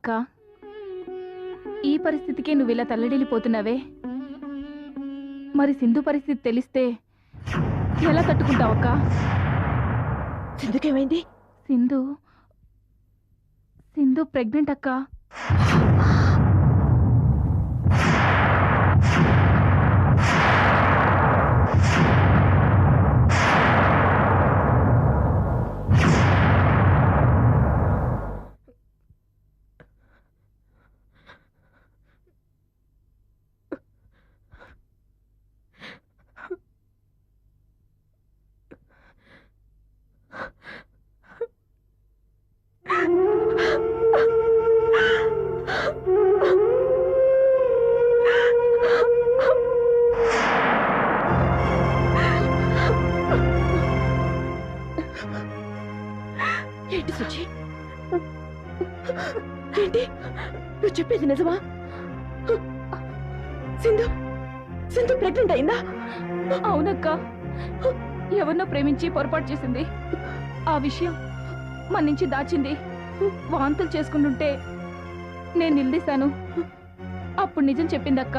అక్క, ఈ పరిస్థితికే నువ్వు ఇలా తల్లడిల్లిపోతున్నావే, మరి సింధు పరిస్థితి తెలిస్తే ఎలా తట్టుకుంటావక్క? సింధుకేమైంది? సింధు సింధు ప్రెగ్నెంట్ అక్క. ఏంటి సుచి? ఏంటి నువ్వు చెప్పేది నిజమా? సింధు సింధు ప్రెగ్నెంట్ అయిందా? అవునక్క, ఎవరినో ప్రేమించి పొరపాటు చేసింది. ఆ విషయం మన నుంచి దాచింది. వాంతులు చేసుకుంటుంటే నేను నిలదీశాను. అప్పుడు నిజం చెప్పిందక్క.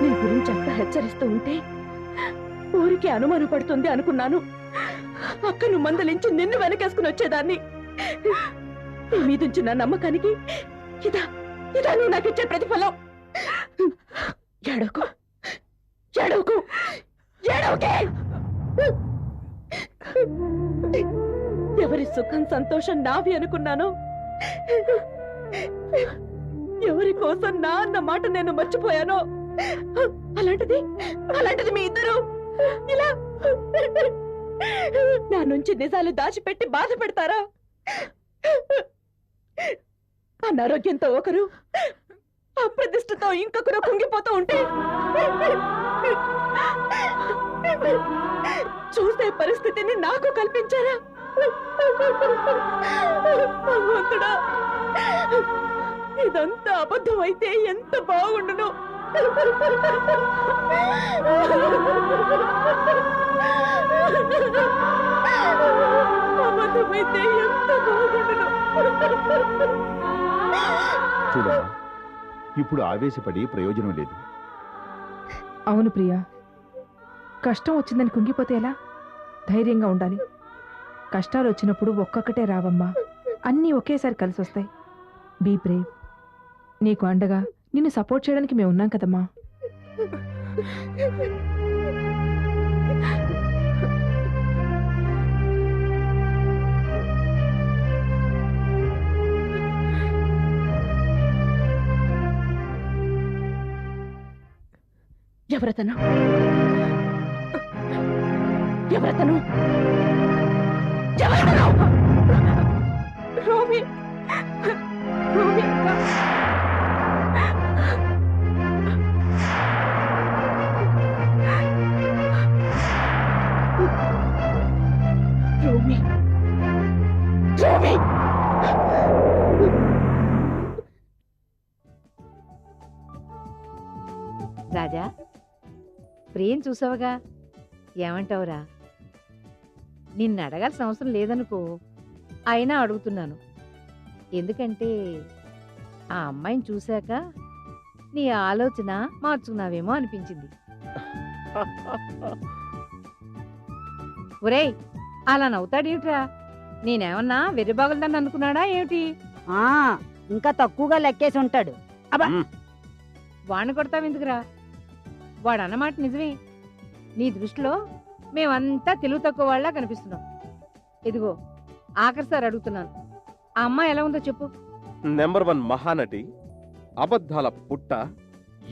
నీ గురించి అంతా హెచ్చరిస్తూ ఉంటే ఊరికి అనుమానం పడుతుంది అనుకున్నాను. అక్కను మందలించి నిన్ను వెనకేసుకుని వచ్చేదాన్ని. నీ మీదుంచిన నమ్మకానికి ఇదా ఇదా నువ్వు నాకు ఇచ్చే ప్రతిఫలం. ఏడవకు ఏడవకు ఏడవకే. ఎవరి సుఖం సంతోషం నావి అనుకున్నాను. ఎవరి కోసం నా అన్న మాట నేను మర్చిపోయానో అలాంటిది అలాంటిది మీ ఇద్దరు ఇలా నా నుంచి నిజాలు దాచిపెట్టి బాధ పెడతారా? అనారోగ్యంతో ఒకరు, అప్రతిష్టతో ఇంకొకరు కుంగిపోతూ ఉంటే చూసే పరిస్థితిని నాకు కల్పించారా? భగవంతుడా, ఇదంతా అబద్ధం అయితే ఎంత బాగుండును. అబద్ధమైతే ఎంత బాగుండును. చూడమ్మా, ఇప్పుడు ఆవేశపడి ప్రయోజనం లేదు. అవును ప్రియా, కష్టం వచ్చిందని కుంగిపోతే ఎలా? ధైర్యంగా ఉండాలి. కష్టాలు వచ్చినప్పుడు ఒక్కొక్కటే రావమ్మా, అన్నీ ఒకేసారి కలిసి వస్తాయి. Be brave. నీకు అండగా నిన్ను సపోర్ట్ చేయడానికి మేము ఉన్నాం కదమ్మా. ఎవరతను? ఎవరతను? ఎవరతను? రోమి రోమి అక్క. రోమి రోమి రాజా, ప్రియం చూసావుగా, ఏమంటావురా? నిన్ను అడగాల్సిన అవసరం లేదనుకో, అయినా అడుగుతున్నాను. ఎందుకంటే ఆ అమ్మాయిని చూశాక నీ ఆలోచన మార్చుకున్నావేమో అనిపించింది. ఒరేయ్, అలా నవ్వుతాడేమిట్రా? నేనేమన్నా వెర్రిబాగులదాన్ని అనుకున్నాడా ఏమిటి? ఇంకా తక్కువగా లెక్కేసి ఉంటాడు. వాణ్ణి కొడతావెందుకురా? వాడు అన్నమాట నిజమే. నీ దృష్టిలో మేమంతా తెలుగు తక్కువ వాళ్ళ కనిపిస్తున్నాం. ఇదిగో ఆఖరిసారి అడుగుతున్నాను, ఆ అమ్మాయి ఎలా ఉందో చెప్పు. నెంబర్ 1 మహానటి, అబద్ధాల పుట్ట,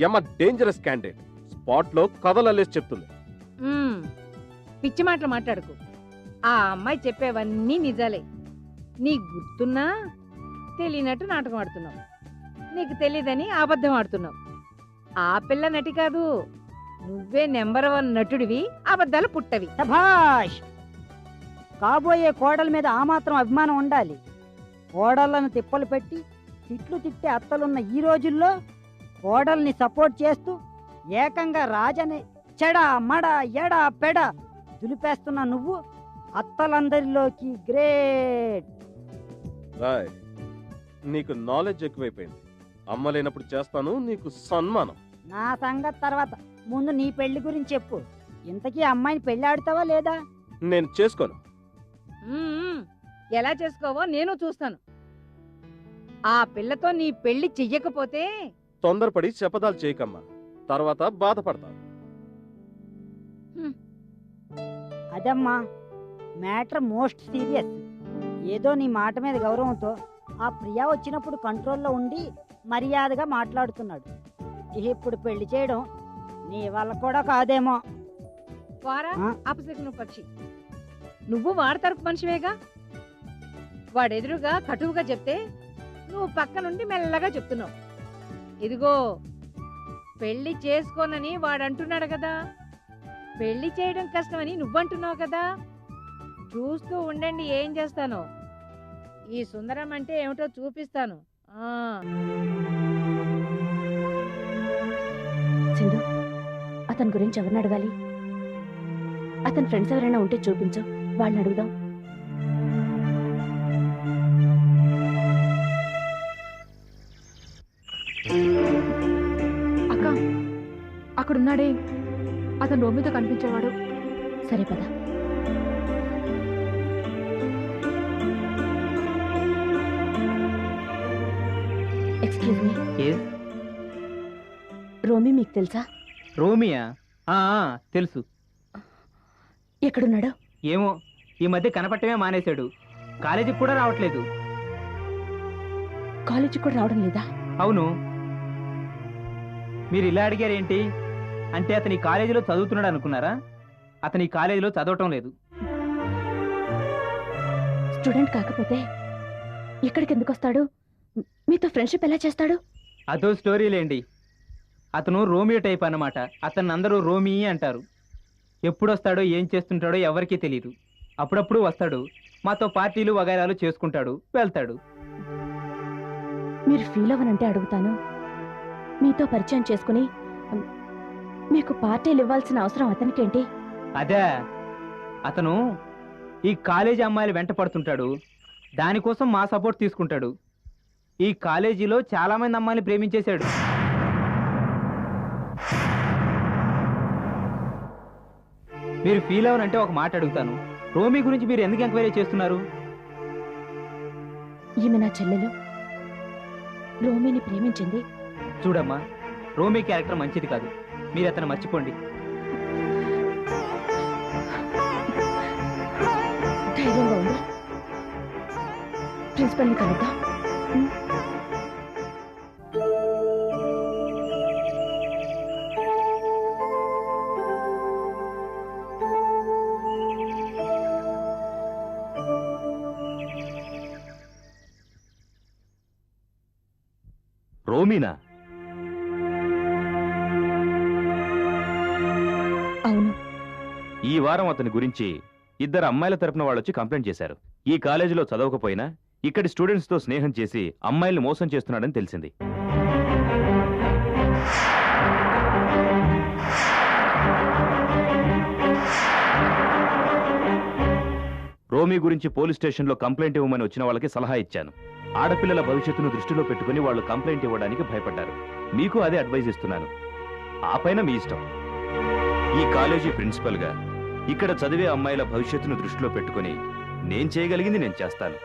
యమ డేంజరస్ క్యాండిడేట్. స్పాట్ లో కథలల్లేసి చెప్తుంది. పిచ్చి మాటలు మాట్లాడుకు. ఆ అమ్మాయి చెప్పేవన్నీ నిజాలే. నీకు గుర్తున్నా తెలియనట్టు నాటకం ఆడుతున్నావు. నీకు తెలియదని అబద్ధం ఆడుతున్నావు. ఆ పిల్ల నటి కాదు, నువ్వే నెంబర్ 1 నటుడివి, అబద్ధాలు పుట్టవి. సభాష్! కాబోయే కోడల మీద ఆ మాత్రం అభిమానం ఉండాలి. కోడళ్ళను తిప్పలు పెట్టి తిట్లు తిట్టే అత్తలున్న ఈ రోజుల్లో కోడల్ని సపోర్ట్ చేస్తూ ఏకంగా రాజని చెడ మడ ఎడ పెడ దులిపేస్తున్న నువ్వు అత్తలందరిలోకి గ్రేట్. రాయ్, నీకు నాలెడ్జ్ ఎక్కువైపోయింది. అమ్మ లేనప్పుడు చేస్తాను నీకు సన్మానం. నా సంగతి తర్వాత, ముందు నీ పెళ్లి గురించి చెప్పు. ఇంతకీ అమ్మాయిని పెళ్లి ఆడుతావా లేదా? నేను చేసుకోను. మ్మ్. ఎలా చేసుకోవో నేను చూస్తాను. ఆ పిల్లతో నీ పెళ్లి చెయ్యకపోతే తొందరపడి శపథాలు చేయకమ్మా, తర్వాత బాధపడతావు. అదమ్మా మ్యాటర్ మోస్ట్ సీరియస్. ఏదో నీ మాట మీద గౌరవంతో ఆ ప్రియా వచ్చినప్పుడు కంట్రోల్లో ఉండి మర్యాదగా మాట్లాడుతున్నాడు. ఇప్పుడు పెళ్లి చేయడం నీ వల్ల కూడా కాదేమో. వారా ఆ? అపశకున పక్షి, నువ్వు వాడి తరపు మనిషివేగా. వాడెదురుగా కటువుగా చెప్తే నువ్వు పక్క నుండి మెల్లగా చెప్తున్నావు. ఇదిగో, పెళ్లి చేసుకోనని వాడంటున్నాడు కదా, పెళ్లి చేయడం కష్టమని నువ్వంటున్నావు కదా. చూస్తూ ఉండండి ఏం చేస్తాను. ఈ సుందరం అంటే ఏమిటో చూపిస్తాను. ఆ సింధు, అతని గురించి ఎవరిని అడగాలి? అతని ఫ్రెండ్స్ ఎవరైనా ఉంటే చూపించు, వాళ్ళని అడుగుదాం. అక్క, అక్కడున్నాడే అతను రోమితో కనిపించేవాడు. సరే పద. ఎక్స్క్యూజ్ మీ, రోమి మీకు తెలుసా? రోమియా? తెలుసు. ఎక్కడున్నాడు? ఏమో, ఈ మధ్య కనపట్టమే మానేశాడు. కాలేజీకి కూడా రావట్లేదు. కాలేజీకి కూడా రావడం లేదా? అవును. మీరు ఇలా అడిగారేంటి? అంటే అతని కాలేజీలో చదువుతున్నాడు అనుకున్నారా? అతని కాలేజీలో చదవటం లేదు. స్టూడెంట్ కాకపోతే ఇక్కడికి ఎందుకు వస్తాడు? మీతో ఫ్రెండ్షిప్ ఎలా చేస్తాడు? అదో స్టోరీలేండి. అతను రోమియో టైప్ అన్నమాట. అతన్ని అందరూ రోమీ అంటారు. ఎప్పుడు వస్తాడో ఏం చేస్తుంటాడో ఎవరికీ తెలియదు. అప్పుడప్పుడు వస్తాడు, మాతో పార్టీలు వగైరాలు చేసుకుంటాడు, వెళ్తాడు. మీరు ఫీల్ అవ్వనంటే అడుగుతాను. మీతో పరిచయం చేసుకుని మీకు పార్టీలు ఇవ్వాల్సిన అవసరం అతనికేంటి? అదే, అతను ఈ కాలేజీ అమ్మాయిలు వెంట పడుతుంటాడు. దానికోసం మా సపోర్ట్ తీసుకుంటాడు. ఈ కాలేజీలో చాలా మంది అమ్మాయిని ప్రేమించేశాడు. మీరు ఫీల్ అవనంటే ఒక మాట అడుగుతాను. రోమి గురించి మీరు ఎందుకు ఎంక్వైరీ చేస్తున్నారు? ఈమె నా చెల్లెలు. రోమిని ప్రేమించింది. చూడమ్మా, రోమి క్యారెక్టర్ మంచిది కాదు. మీరు అతను మర్చిపోండి. ధైర్యంగా ఉంది. ప్రిన్సిపల్ని కలుద్దాం. రోమీనా? అవును. ఈ వారం అతని గురించి ఇద్దరు అమ్మాయిల తరపున వాళ్ళొచ్చి కంప్లైంట్ చేశారు. ఈ కాలేజీలో చదవకపోయినా ఇక్కడి స్టూడెంట్స్ తో స్నేహం చేసి అమ్మాయిల్ని మోసం చేస్తున్నాడని తెలిసింది. రోమీ గురించి పోలీస్ స్టేషన్లో కంప్లైంట్ ఇవ్వమని వచ్చిన వాళ్ళకి సలహా ఇచ్చాను. ఆడపిల్లల భవిష్యత్తును దృష్టిలో పెట్టుకుని వాళ్ళు కంప్లైంట్ ఇవ్వడానికి భయపడ్డారు. మీకు అదే అడ్వైజ్ ఇస్తున్నాను. ఆ పైన మీ ఇష్టం. ఈ కాలేజీ ప్రిన్సిపల్గా ఇక్కడ చదివే అమ్మాయిల భవిష్యత్తును దృష్టిలో పెట్టుకుని నేను చేయగలిగింది నేను చేస్తాను.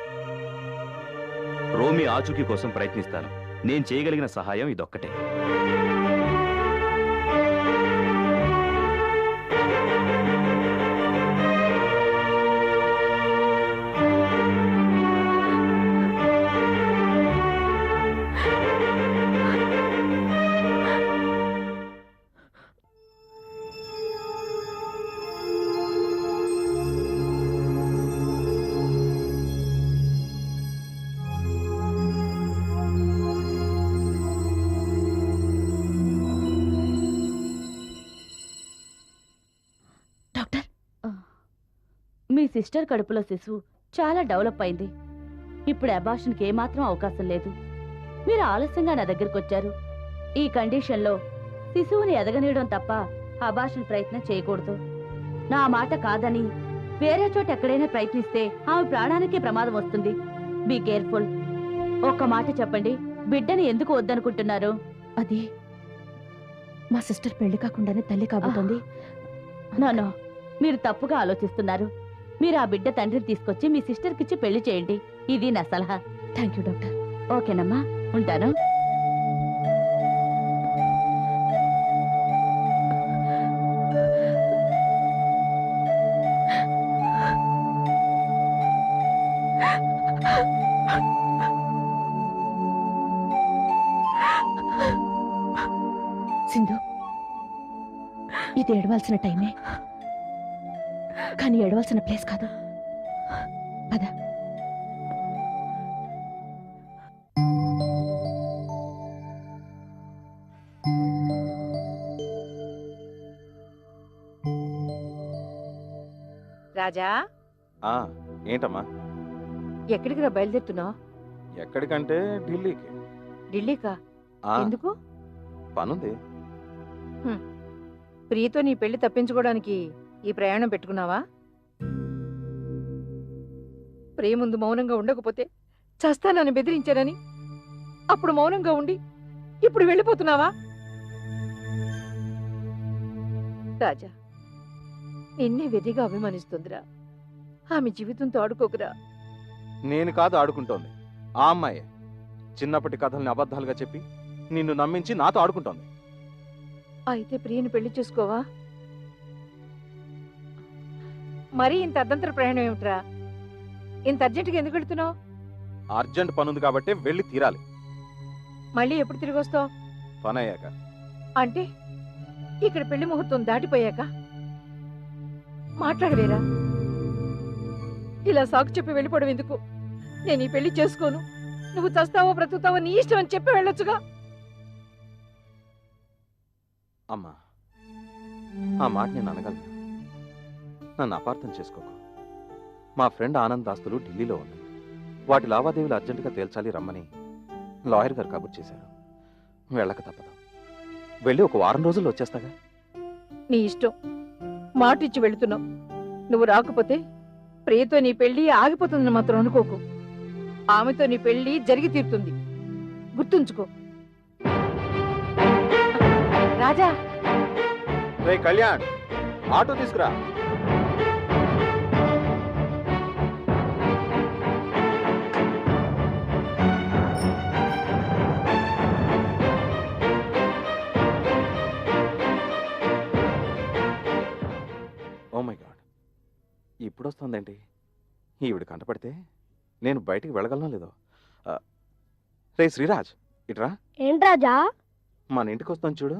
రోమి ఆచూకీ కోసం ప్రయత్నిస్తాను. నేను చేయగలిగిన సహాయం ఇదొక్కటే. మీ సిస్టర్ కడుపులో శిశువు చాలా డెవలప్ అయింది. ఇప్పుడు అబార్షన్కి ఏమాత్రం అవకాశం లేదు. మీరు ఆలస్యంగా నా దగ్గరకు వచ్చారు. ఈ కండిషన్లో శిశువుని ఎదగనీయడం తప్ప అబార్షన్ ప్రయత్నం చేయకూడదు. నా మాట కాదని వేరే చోట ఎక్కడైనా ప్రయత్నిస్తే ఆమె ప్రాణానికే ప్రమాదం వస్తుంది. Be careful. ఒక్క మాట చెప్పండి, బిడ్డని ఎందుకు వద్దనుకుంటున్నారు? అది మా సిస్టర్ పెళ్లి కాకుండానే తల్లి కాబోతోంది. నో, మీరు తప్పుగా ఆలోచిస్తున్నారు. మీరు ఆ బిడ్డ తండ్రిని తీసుకొచ్చి మీ సిస్టర్కి ఇచ్చి పెళ్లి చేయండి. ఇది నా సలహా. Thank you doctor. ఓకేనమ్మా, ఉంటాను. సింధు, ఇది ఏడవలసిన టైమే, కానీ ఏడవలసిన ప్లేస్ కాదు. పద. రాజా, ఏంటమ్మా? ఎక్కడికి రా బయలుదేరుతున్నావు? ఎక్కడికంటే ఢిల్లీకి. ఢిల్లీకా? ఎందుకు? పనుంది. ప్రియతో నీ పెళ్లి తప్పించుకోవడానికి ఈ ప్రయాణం పెట్టుకున్నావా? ప్రియ ముందు మౌనంగా ఉండకపోతే చస్తానని బెదిరించానని అప్పుడు మౌనంగా ఉండి ఇప్పుడు వెళ్ళిపోతున్నావా? రాజా, నిన్నే వెర్రిగా అభిమానిస్తుందిరా. ఆమె జీవితంతో ఆడుకోకురా. నేను కాదు ఆడుకుంటోంది, ఆ అమ్మాయి చిన్నప్పటి కథల్ని అబద్ధాలుగా చెప్పి నిన్ను నమ్మించి నాతో ఆడుకుంటోంది. అయితే ప్రియని పెళ్లి చేసుకోవా? మరీ ఇంత అర్ధంతర ప్రయాణం ఏమిట్రా? ఇంత అర్జెంటుగా ఎందుకు వెళ్తున్నావు? అర్జెంట్ పనుంది కాబట్టి వెళ్ళి తీరాలి. మళ్ళీ ఎప్పుడు తిరిగి వస్తావు? పని అయ్యాక. అంటే ఇక్కడ పెళ్లి ముహూర్తం దాటిపోయాక? మాట్లాడవేరా? ఇలా సాకు చెప్పి వెళ్ళిపోవడం ఎందుకు? నేను ఈ పెళ్లి చేసుకోను, నువ్వు చస్తావో బ్రతుకుతావో నీ ఇష్టం అని చెప్పి వెళ్ళొచ్చుగా. అమ్మా, ఆ మాట నేను అనగలను. నన్ను అపార్థం చేసుకోకు. మా ఫ్రెండ్ ఆనంద్ ఆస్తులు ఢిల్లీలో ఉన్నాయి. వాటి లావాదేవీలు అర్జెంటుగా తేల్చాలి రమ్మని లాయర్ గారు కబుర్ చేశారు. వెళ్ళక తప్పదు. వెళ్ళి ఒక వారం రోజుల్లో వచ్చేస్తాగా. నీ ఇష్టం. మాట ఇచ్చి వెళుతున్నావు. నువ్వు రాకపోతే ప్రియతో నీ పెళ్లి ఆగిపోతుందని మాత్రం అనుకోకు. ఆమెతో నీ పెళ్లి జరిగి తీరుతుంది, గుర్తుంచుకో. రాజా, రే కళ్యాణ్, ఆటో తీసుకురా. ఓ మై గాడ్, ఇప్పుడు వస్తుందేంటి? ఈవిడ కంటపడితే నేను బయటికి వెళ్ళగలనో లేదో. రే శ్రీరాజ్, ఇట్రా. ఏంట్రాజా? మన ఇంటికి వస్తాను చూడు,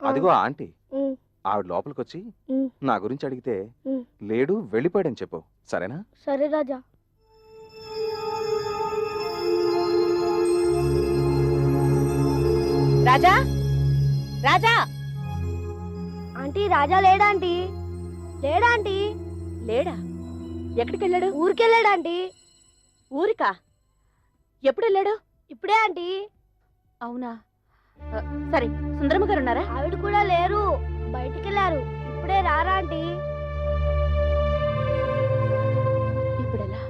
అదిగో ఆంటీ. ఆవిడ లోపలికి వచ్చి నా గురించి అడిగితే లేడు, వెళ్ళిపోయాడని చెప్పు, సరేనా? సరే రాజా. రాజా, రాజా. ఆంటీ, రాజా లేడాంటీ? లేడాంటీ? లేడా? ఎక్కడికి వెళ్ళాడు? ఊరికెళ్ళాడాంటీ. ఊరికా? ఎప్పుడు వెళ్ళాడు? ఇప్పుడే ఆంటీ. అవునా? సరే, సుందరమ్మ గారు ఉన్నారా? ఆవిడ కూడా లేరు, బయటికి వెళ్ళారు. ఇప్పుడే రారా ఆంటీ. ఇప్పుడెలా?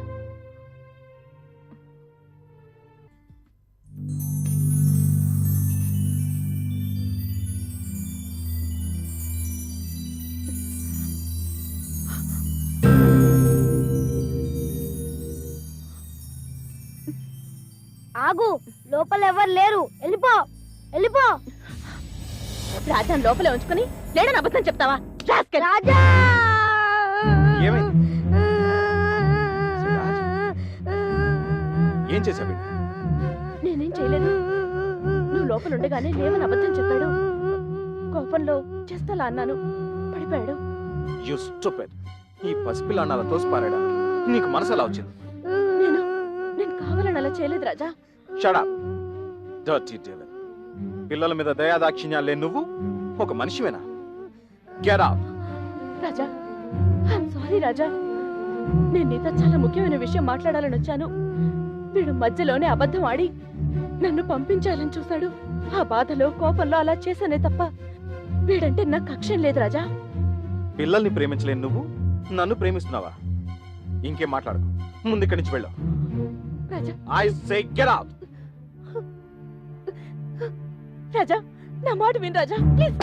ఆగు, లోపల ఎవరు లేరు, వెళ్ళిపో, వెళ్ళిపో. రాజాను లోపలే ఉంచుకుని లేడని అబద్ధం చెప్తావా? రాజా! ఏం చేశావు? నేనేం చేయలేదు. నువ్వు లోపల ఉండగానే లేవని అబద్ధం చెప్పాడు. కోపంలో చేస్తలా అన్నాను, పడిపోయాడు. You stupid. ఈ పసిపిల్ల అన్నాల తోసిపారాడానికి నీకు మనసు ఎలా వచ్చింది? నేను కావాలని అలా చేయలేదు Raja. Shut up, dirty devil. పిల్లల మీద దయాదాక్షిణ్యాలు లేని నువ్వు ఒక మనిషివేనా? Get out. Raja, I'm sorry Raja. నేను నీతో చాలా ముఖ్యమైన విషయం మాట్లాడాలని వచ్చాను. వీడు మధ్యలోనే అబద్ధం ఆడి నన్ను పంపించాలని చూశాడు. ఆ బాధలో కోపంలో అలా చేశానే తప్ప వీడంటే నాకు కక్షం లేదు రాజా. పిల్లల్ని ప్రేమించలేని నువ్వు నన్ను ప్రేమిస్తున్నావా? ఇంకేం మాట్లాడకు, ముందు ఇక్కడి నుంచి వెళ్ళు. రాజా ఐ సే గెట్ అవుట్. రాజా నా మాట విను రాజా, ప్లీజ్.